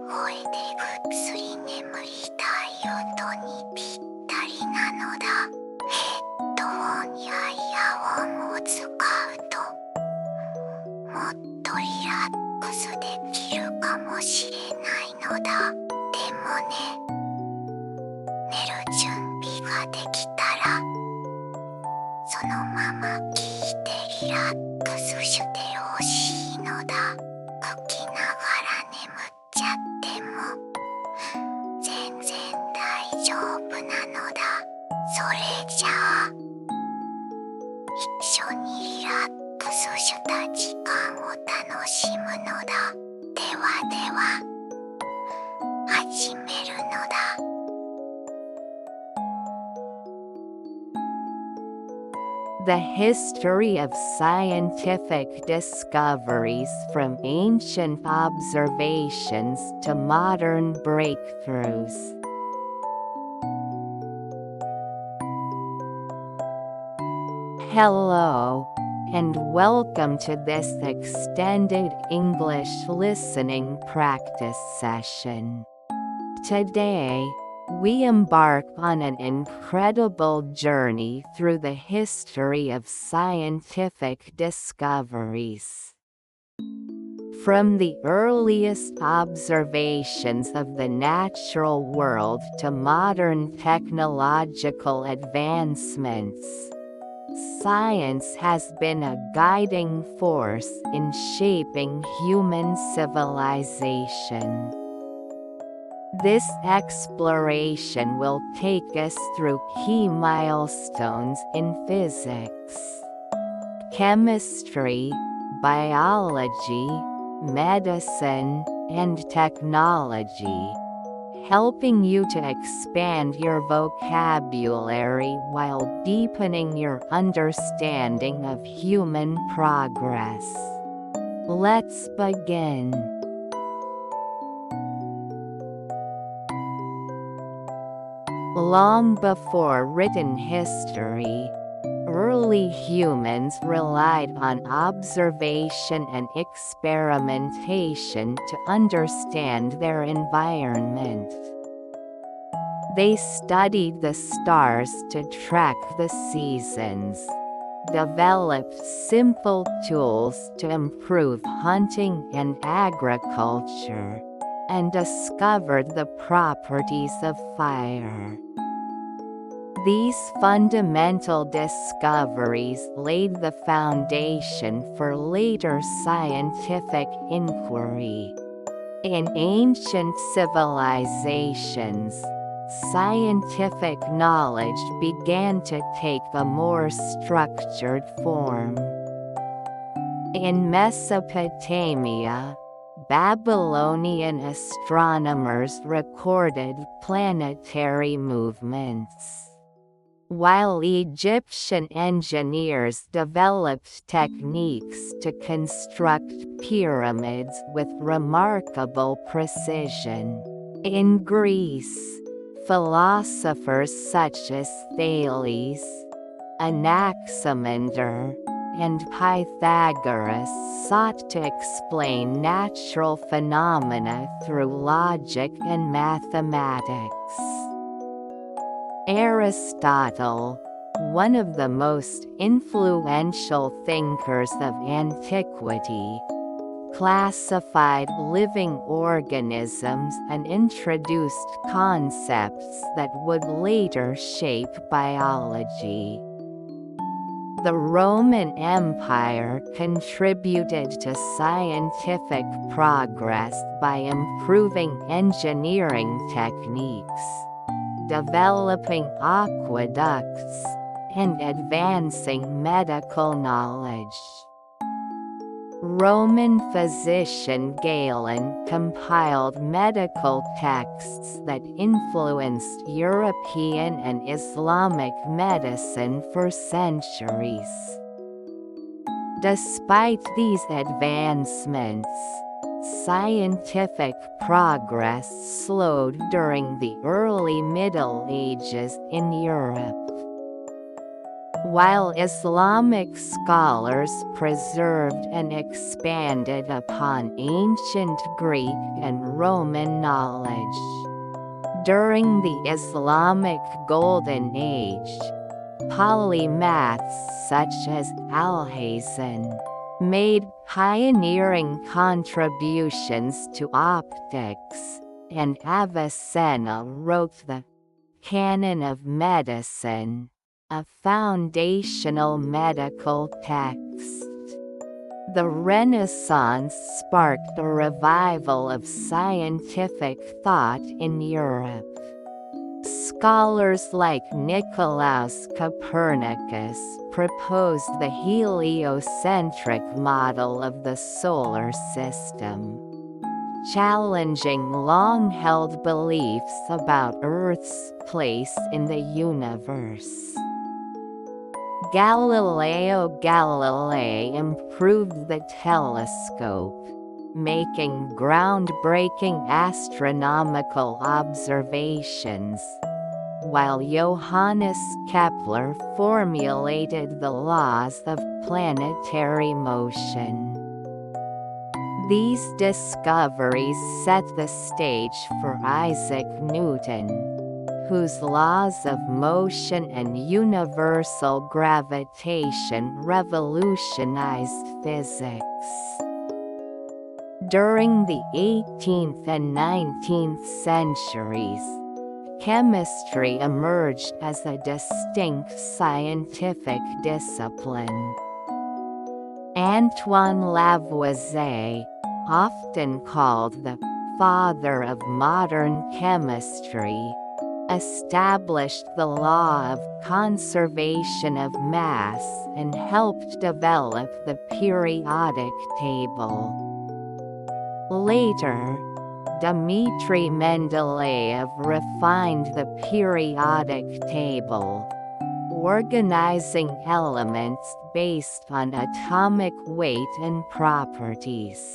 声でぐっすり眠りたい音にぴったりなのだ。ヘッドホンやイヤホンを使うともっとリラックスできるかもしれないのだ。でもね、寝る準備ができたらそのまま聞いてリラックスしてほしいのだ。聞きながら眠っちゃっても全然大丈夫なのだ。それじゃあ一緒にリラックスした時間を楽しむのだ。ではでは始めるのだ。The history of scientific discoveries from ancient observations to modern breakthroughs. Hello, and welcome to this extended English listening practice session. Today, we embark on an incredible journey through the history of scientific discoveries. From the earliest observations of the natural world to modern technological advancements, science has been a guiding force in shaping human civilization. This exploration will take us through key milestones in physics, chemistry, biology, medicine, and technology, helping you to expand your vocabulary while deepening your understanding of human progress. Let's begin. Long before written history, early humans relied on observation and experimentation to understand their environment. They studied the stars to track the seasons, developed simple tools to improve hunting and agriculture, and discovered the properties of fire. These fundamental discoveries laid the foundation for later scientific inquiry. In ancient civilizations, scientific knowledge began to take a more structured form. In Mesopotamia, Babylonian astronomers recorded planetary movements, while Egyptian engineers developed techniques to construct pyramids with remarkable precision. In Greece, philosophers such as Thales, Anaximander, and Pythagoras sought to explain natural phenomena through logic and mathematics. Aristotle, one of the most influential thinkers of antiquity, classified living organisms and introduced concepts that would later shape biology. The Roman Empire contributed to scientific progress by improving engineering techniques, developing aqueducts, and advancing medical knowledge. Roman physician Galen compiled medical texts that influenced European and Islamic medicine for centuries. Despite these advancements, scientific progress slowed during the early Middle Ages in Europe. while Islamic scholars preserved and expanded upon ancient Greek and Roman knowledge. During the Islamic Golden Age, polymaths such as Alhazen made pioneering contributions to optics, and Avicenna wrote the Canon of Medicine, a foundational medical text. The Renaissance sparked a revival of scientific thought in Europe. Scholars like Nicolaus Copernicus proposed the heliocentric model of the solar system, challenging long-held beliefs about Earth's place in the universe. Galileo Galilei improved the telescope, making groundbreaking astronomical observations, while Johannes Kepler formulated the laws of planetary motion. These discoveries set the stage for Isaac Newton, whose laws of motion and universal gravitation revolutionized physics. During the 18th and 19th centuries, chemistry emerged as a distinct scientific discipline. Antoine Lavoisier, often called the father of modern chemistry, established the law of conservation of mass and helped develop the periodic table. Later, Dmitri Mendeleev refined the periodic table, organizing elements based on atomic weight and properties.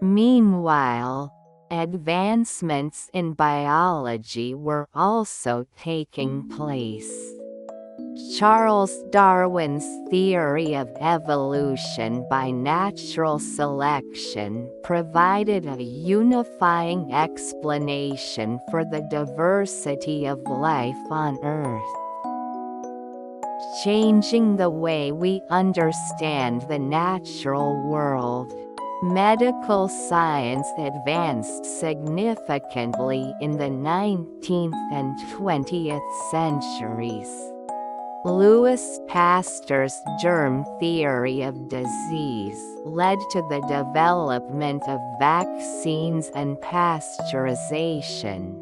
Meanwhile, advancements in biology were also taking place. Charles Darwin's theory of evolution by natural selection provided a unifying explanation for the diversity of life on Earth, changing the way we understand the natural world. Medical science advanced significantly in the 19th and 20th centuries. Louis Pasteur's germ theory of disease led to the development of vaccines and pasteurization,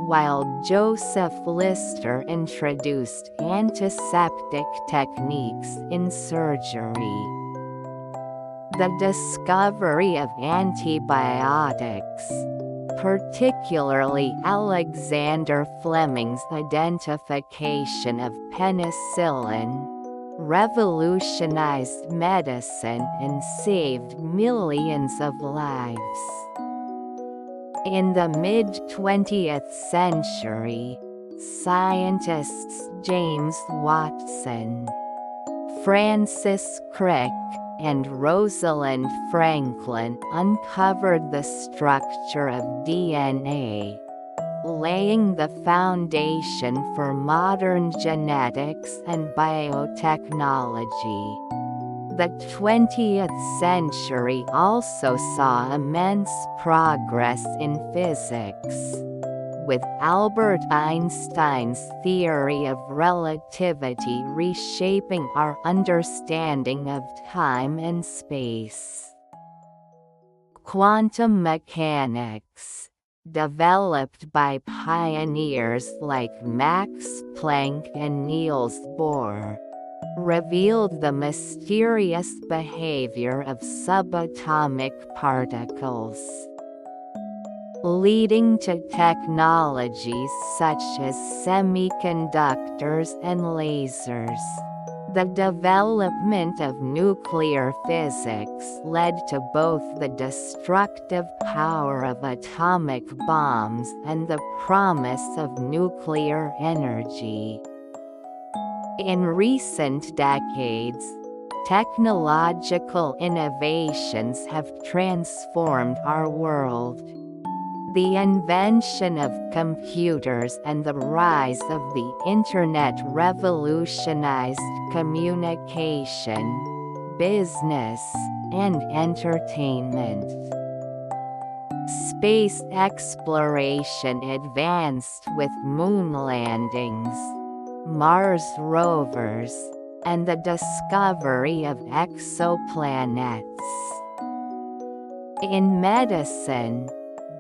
while Joseph Lister introduced antiseptic techniques in surgery. The discovery of antibiotics, particularly Alexander Fleming's identification of penicillin, revolutionized medicine and saved millions of lives. In the mid-20th century, scientists James Watson, Francis Crick, and Rosalind Franklin uncovered the structure of DNA, laying the foundation for modern genetics and biotechnology. The 20th century also saw immense progress in physics, with Albert Einstein's theory of relativity reshaping our understanding of time and space. Quantum mechanics, developed by pioneers like Max Planck and Niels Bohr, revealed the mysterious behavior of subatomic particles, leading to technologies such as semiconductors and lasers. The development of nuclear physics led to both the destructive power of atomic bombs and the promise of nuclear energy. In recent decades, technological innovations have transformed our world. The invention of computers and the rise of the Internet revolutionized communication, business, and entertainment. Space exploration advanced with moon landings, Mars rovers, and the discovery of exoplanets. In medicine,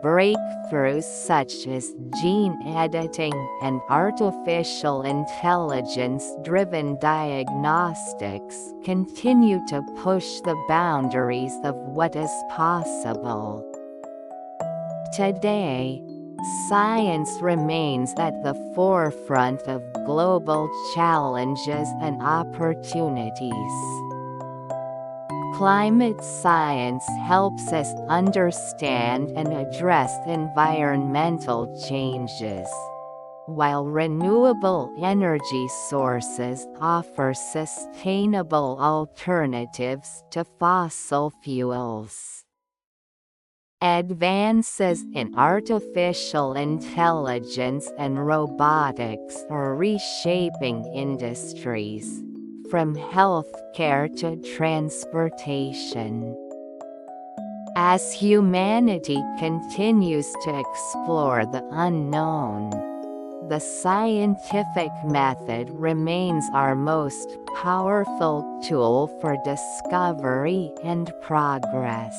breakthroughs such as gene editing and artificial intelligence-driven diagnostics continue to push the boundaries of what is possible. Today, science remains at the forefront of global challenges and opportunities. Climate science helps us understand and address environmental changes, while renewable energy sources offer sustainable alternatives to fossil fuels. Advances in artificial intelligence and robotics are reshaping industries, from healthcare to transportation. As humanity continues to explore the unknown, the scientific method remains our most powerful tool for discovery and progress.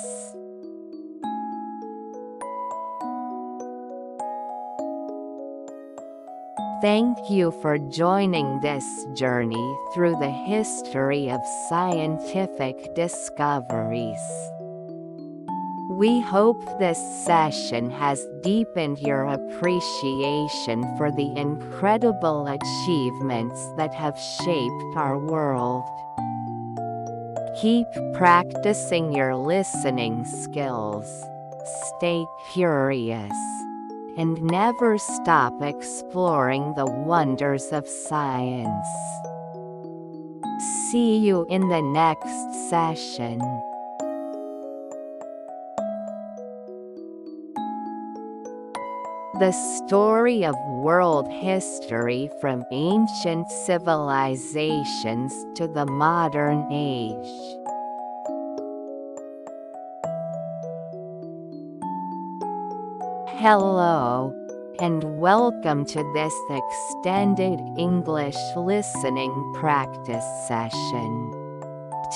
Thank you for joining this journey through the history of scientific discoveries. We hope this session has deepened your appreciation for the incredible achievements that have shaped our world. Keep practicing your listening skills, stay curious, and never stop exploring the wonders of science. See you in the next session. The story of world history from ancient civilizations to the modern age. Hello, and welcome to this extended English listening practice session.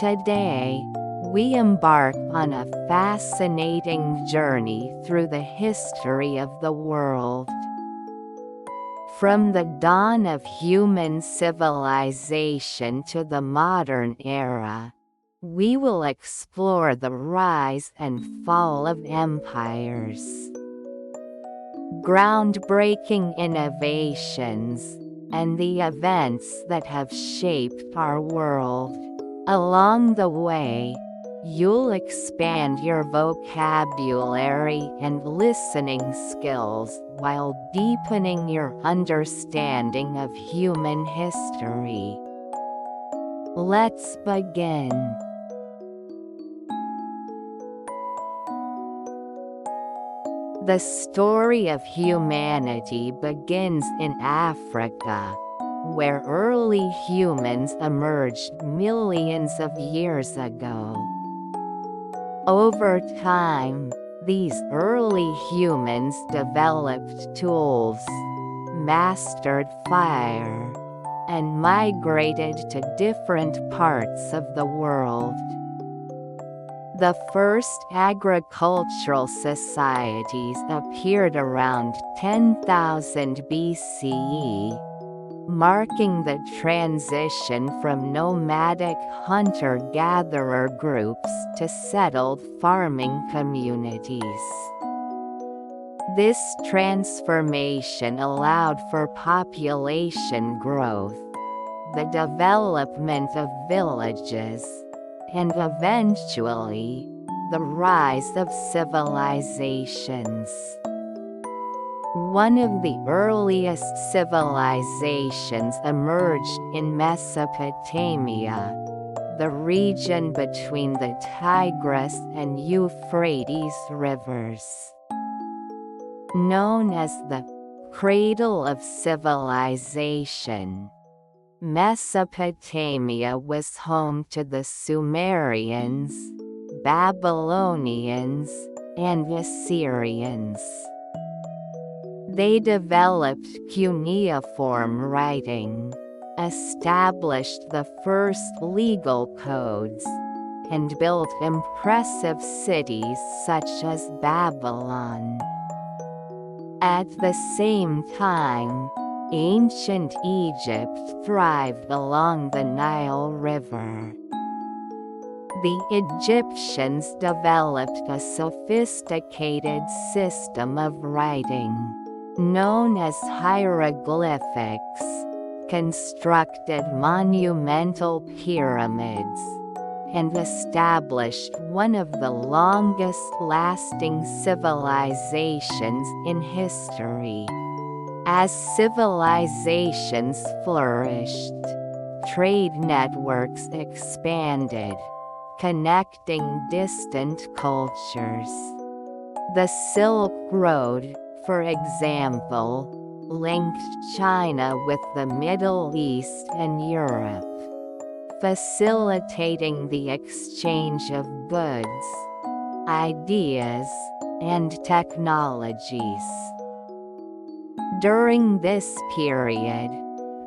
Today, we embark on a fascinating journey through the history of the world. From the dawn of human civilization to the modern era, we will explore the rise and fall of empires, groundbreaking innovations, and the events that have shaped our world. Along the way, you'll expand your vocabulary and listening skills while deepening your understanding of human history. Let's begin. The story of humanity begins in Africa, where early humans emerged millions of years ago. Over time, these early humans developed tools, mastered fire, and migrated to different parts of the world. The first agricultural societies appeared around 10,000 BCE, marking the transition from nomadic hunter-gatherer groups to settled farming communities. This transformation allowed for population growth, the development of villages, and eventually, the rise of civilizations. One of the earliest civilizations emerged in Mesopotamia, the region between the Tigris and Euphrates rivers. Known as the cradle of civilization, Mesopotamia was home to the Sumerians, Babylonians, and Assyrians. They developed cuneiform writing, established the first legal codes, and built impressive cities such as Babylon. At the same time, ancient Egypt thrived along the Nile River. The Egyptians developed a sophisticated system of writing, known as hieroglyphics, constructed monumental pyramids, and established one of the longest-lasting civilizations in history. As civilizations flourished, trade networks expanded, connecting distant cultures. The Silk Road, for example, linked China with the Middle East and Europe, facilitating the exchange of goods, ideas, and technologies. During this period,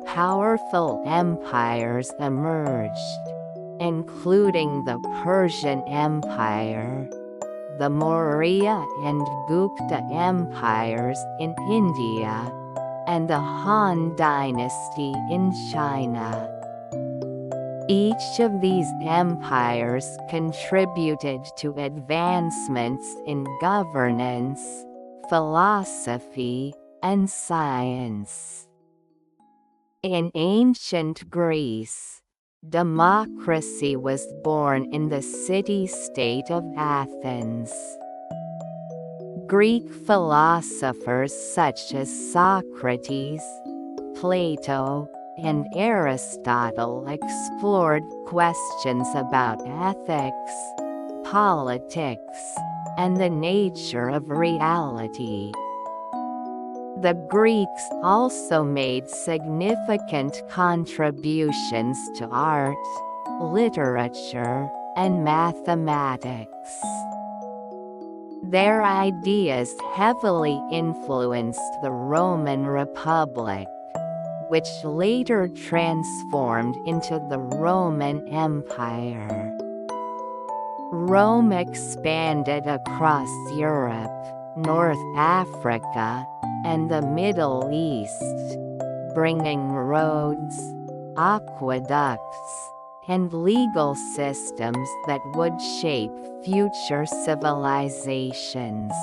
powerful empires emerged, including the Persian Empire, the Maurya and Gupta empires in India, and the Han Dynasty in China. Each of these empires contributed to advancements in governance, philosophy, and science. In ancient Greece, democracy was born in the city-state of Athens. Greek philosophers such as Socrates, Plato, and Aristotle explored questions about ethics, politics, and the nature of reality. The Greeks also made significant contributions to art, literature, and mathematics. Their ideas heavily influenced the Roman Republic, which later transformed into the Roman Empire. Rome expanded across Europe, North Africa, and the Middle East, bringing roads, aqueducts, and legal systems that would shape future civilizations.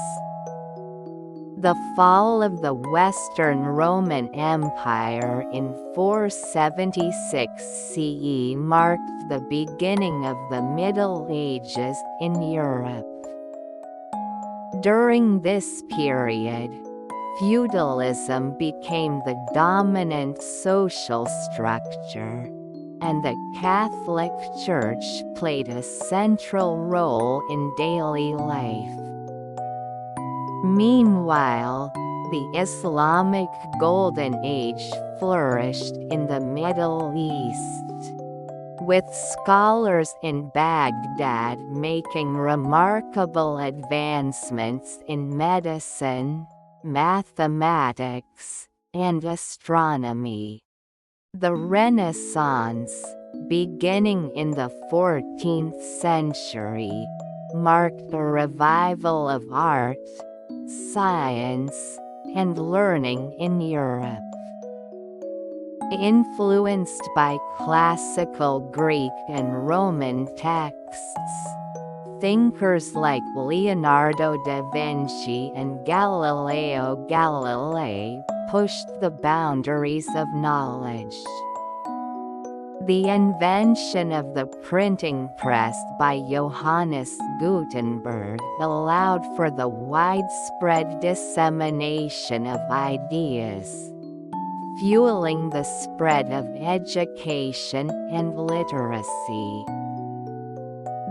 The fall of the Western Roman Empire in 476 CE marked the beginning of the Middle Ages in Europe. During this period, feudalism became the dominant social structure, and the Catholic Church played a central role in daily life. Meanwhile, the Islamic Golden Age flourished in the Middle East, with scholars in Baghdad making remarkable advancements in medicine, mathematics, and astronomy. The Renaissance, beginning in the 14th century, marked a revival of art, science, and learning in Europe. Influenced by classical Greek and Roman texts, thinkers like Leonardo da Vinci and Galileo Galilei pushed the boundaries of knowledge. The invention of the printing press by Johannes Gutenberg allowed for the widespread dissemination of ideas, fueling the spread of education and literacy.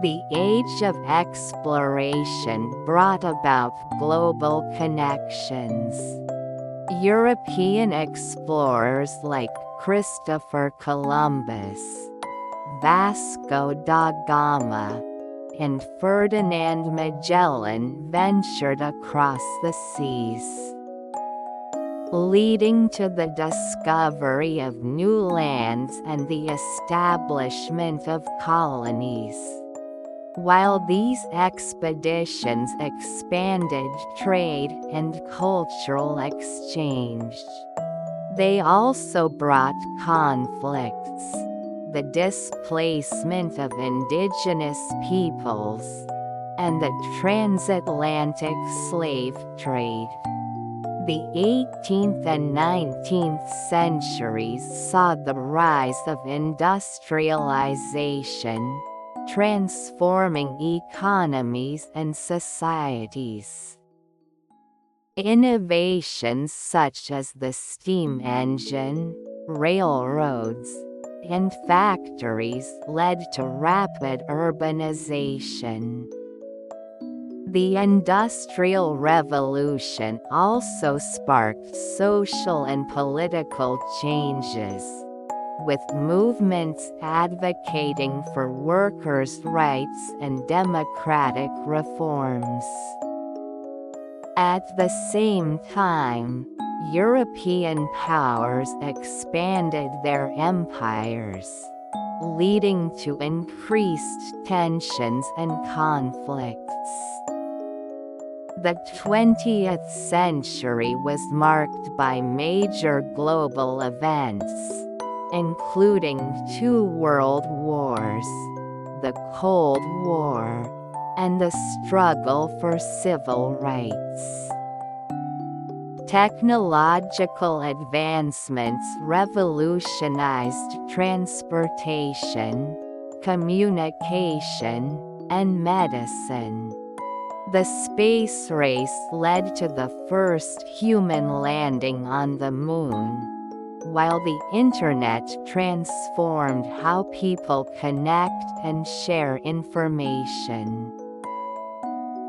The age of exploration brought about global connections. European explorers like Christopher Columbus, Vasco da Gama, and Ferdinand Magellan ventured across the seas, leading to the discovery of new lands and the establishment of colonies. While these expeditions expanded trade and cultural exchange, they also brought conflicts, the displacement of indigenous peoples, and the transatlantic slave trade. The 18th and 19th centuries saw the rise of industrialization, transforming economies and societies. Innovations such as the steam engine, railroads, and factories led to rapid urbanization. The Industrial Revolution also sparked social and political changes, with movements advocating for workers' rights and democratic reforms. At the same time, European powers expanded their empires, leading to increased tensions and conflicts. The 20th century was marked by major global events, including 2 world wars, the Cold War, and the struggle for civil rights. Technological advancements revolutionized transportation, communication, and medicine. The space race led to the first human landing on the moon, while the Internet transformed how people connect and share information.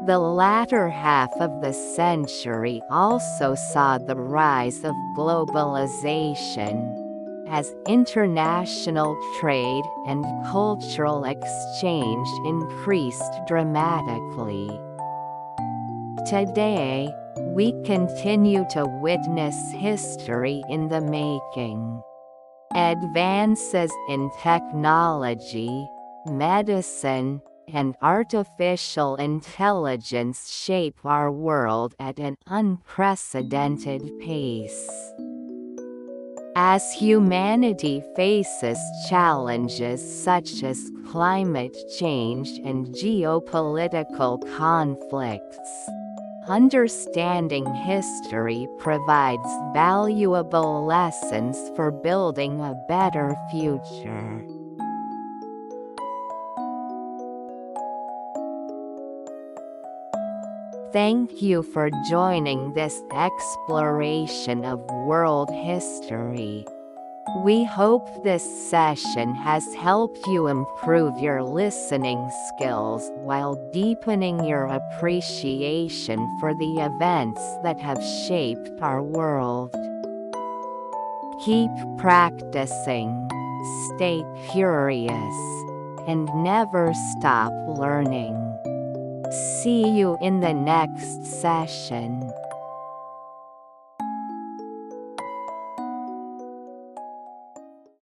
The latter half of the century also saw the rise of globalization, as international trade and cultural exchange increased dramatically. Today, we continue to witness history in the making. Advances in technology, medicine, and artificial intelligence shape our world at an unprecedented pace. As humanity faces challenges such as climate change and geopolitical conflicts, understanding history provides valuable lessons for building a better future. Thank you for joining this exploration of world history. We hope this session has helped you improve your listening skills while deepening your appreciation for the events that have shaped our world. Keep practicing, stay curious, and never stop learning. See you in the next session.